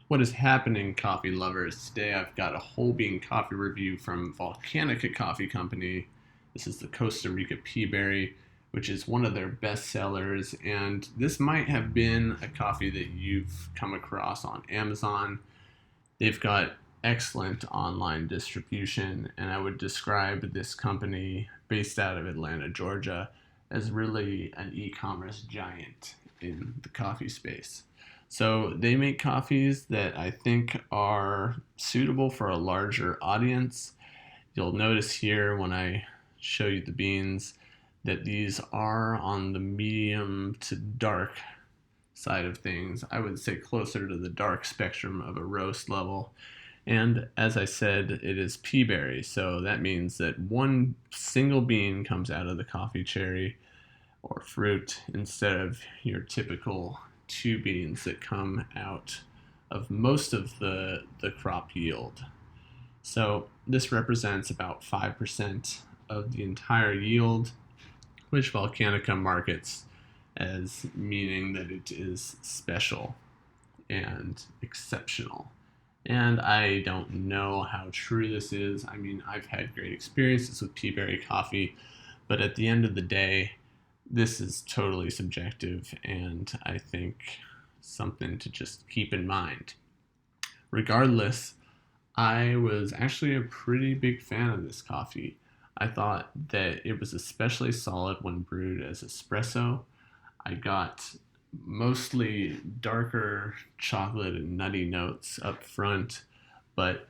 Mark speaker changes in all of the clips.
Speaker 1: What is happening, coffee lovers? Today I've got a whole bean coffee review from Volcanica Coffee Company. This is the Costa Rica Peaberry, which is one of their best sellers, and this might have been a coffee that you've come across on Amazon. They've got excellent online distribution, and I would describe this company, based out of Atlanta, Georgia, as really an e-commerce giant in the coffee space. So they make coffees that I think are suitable for a larger audience. You'll notice here when I show you the beans that these are on the medium to dark side of things. I would say closer to the dark spectrum of a roast level. And as I said, it is peaberry, so that means that one single bean comes out of the coffee cherry or fruit instead of your typical two beans that come out of most of the crop yield. So this represents about 5% of the entire yield, which Volcanica markets as meaning that it is special and exceptional. And I don't know how true this is. I mean, I've had great experiences with peaberry coffee, but at the end of the day, this is totally subjective, and I think something to just keep in mind. Regardless, I was actually a pretty big fan of this coffee. I thought that it was especially solid when brewed as espresso. I got mostly darker chocolate and nutty notes up front, but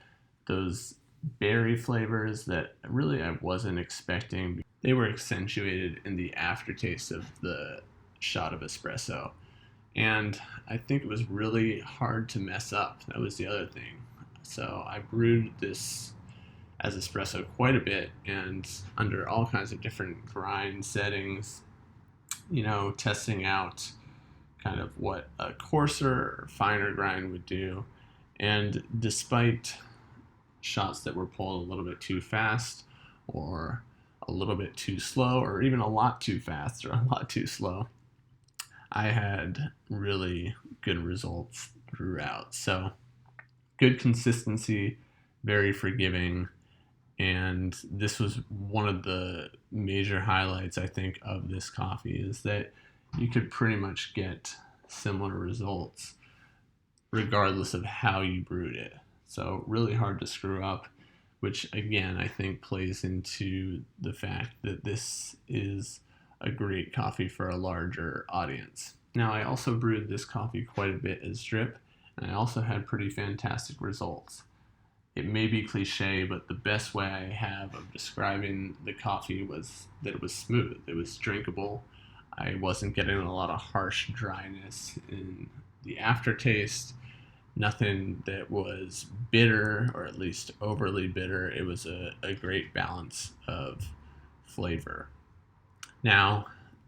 Speaker 1: those berry flavors that really I wasn't expecting, they were accentuated in the aftertaste of the shot of espresso. And I think it was really hard to mess up. That was the other thing. So I brewed this as espresso quite a bit and under all kinds of different grind settings, testing out kind of what a coarser or finer grind would do. And despite shots that were pulled a little bit too fast or a little bit too slow or even a lot too fast or a lot too slow, I had really good results throughout. So good consistency, very forgiving, and this was one of the major highlights I think of this coffee is that you could pretty much get similar results regardless of how you brewed it. So really hard to screw up, which again I think plays into the fact that this is a great coffee for a larger audience. Now I also brewed this coffee quite a bit as drip, and I also had pretty fantastic results. It may be cliche, but the best way I have of describing the coffee was that it was smooth. It was drinkable. I wasn't getting a lot of harsh dryness in the aftertaste. Nothing that was bitter, or at least overly bitter. It was a great balance of flavor. Now,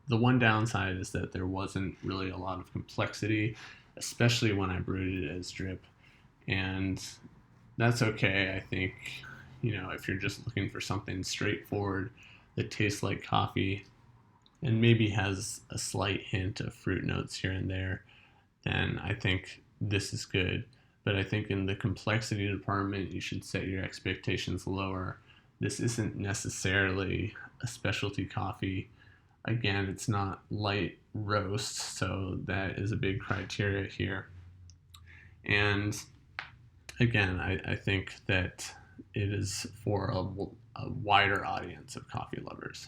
Speaker 1: the one downside is that there wasn't really a lot of complexity, especially when I brewed it as drip. And that's okay. I think, if you're just looking for something straightforward that tastes like coffee and maybe has a slight hint of fruit notes here and there, then I think this is good. But I think in the complexity department, you should set your expectations lower. This isn't necessarily a specialty coffee. Again, it's not light roast, so that is a big criteria here. And again, I think that it is for a wider audience of coffee lovers.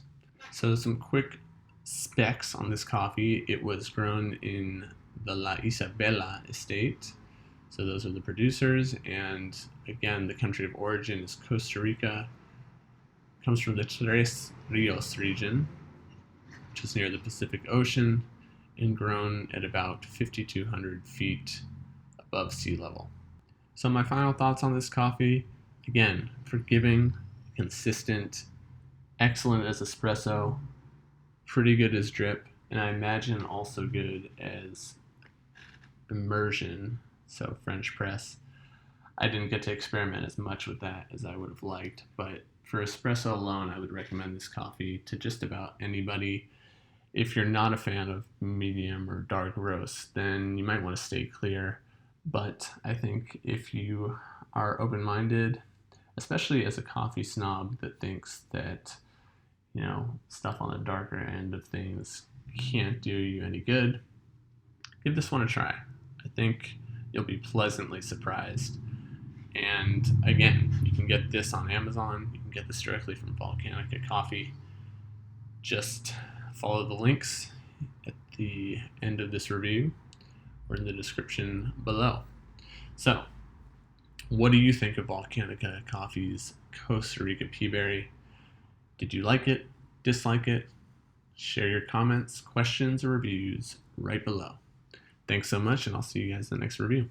Speaker 1: So some quick specs on this coffee. It was grown in the Isabela Estate. So those are the producers, and again, the country of origin is Costa Rica. It comes from the Tres Rios region, which is near the Pacific Ocean, and grown at about 5,200 feet above sea level. So my final thoughts on this coffee, again, forgiving, consistent, excellent as espresso, pretty good as drip, and I imagine also good as immersion, so French press. I didn't get to experiment as much with that as I would have liked, but for espresso alone, I would recommend this coffee to just about anybody. If you're not a fan of medium or dark roast, then you might want to stay clear. But I think if you are open-minded, especially as a coffee snob that thinks that, stuff on the darker end of things can't do you any good, give this one a try. I think you'll be pleasantly surprised. And again, you can get this on Amazon. You can get this directly from Volcanica Coffee. Just follow the links at the end of this review or in the description below. So, what do you think of Volcanica Coffee's Costa Rica Peaberry? Did you like it? Dislike it? Share your comments, questions, or reviews right below. Thanks so much, and I'll see you guys in the next review.